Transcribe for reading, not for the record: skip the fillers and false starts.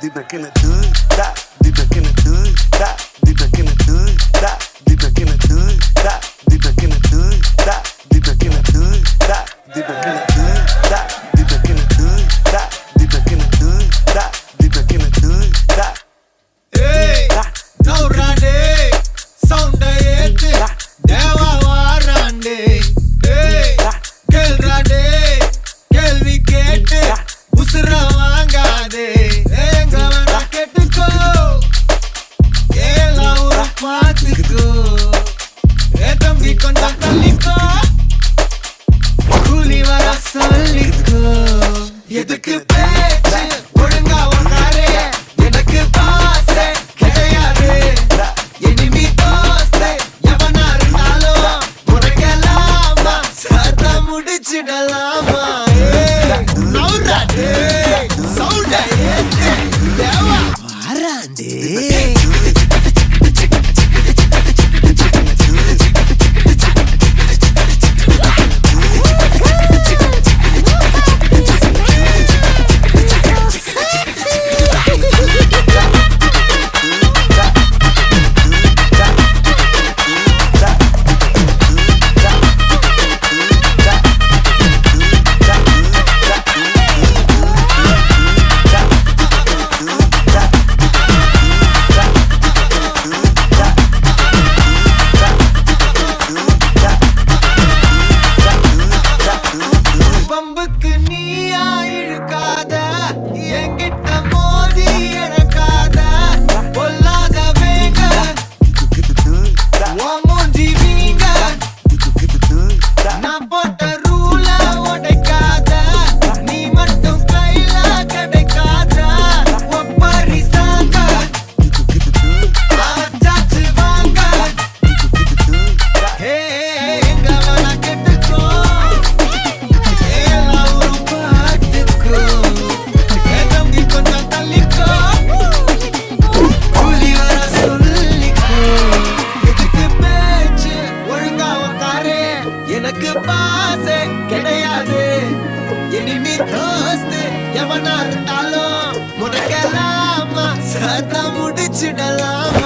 deep back in the hood, that deep back in the hood, that deep back in the hood, that deep back in the hood, that deep back in the hood, that deep back in the hood, that deep back in the hood, that deep back in the hood, that deep back in the hood, that deep back in the hood, that hey no rande sound ஏத்து தேவா வாராண்டே hey கேள் ராண்டே கேள்வி கேட்டு உசுர வாங்காதே எங்க வேணா கேட்டுக்கோ ஏலாம் ஒரு பாத்துக்கோ தம்பி கொஞ்சம் தள்ளிக்கோ கூலி வர சொல்லிக்கோ எதுக்கு பேச்சு ஒழுங்கா உன்னாரே எனக்கு பாசே கிடையாது எனிமி தோஸ்தே எவனா இருந்தாலும் உனக்கெல்லாமா சத்தா முடிச்சிடலாமா நௌராடே சவுண்ட ஏத்து தேவா வாராண்டே பம்புக்கு நீயா இழுக்காத என்கிட்ட மோதி எனக்காத பொல்லாத வேங்க உன் மூஞ்சி வீங்க நான் போட்ட ரூல உடைக்காத நீ மட்டும் கையில கிடைக்காத ஒப்பரி சாங்க சாச்சு வாங்க ஹே எங்க வேணா கெட்டுக்கோ எனக்கு பாசே கிடையாது எனிமி தோஸ்து எவனா இருந்தாலும் முடக்கலாமா சத்தா முடிச்சிடலாம்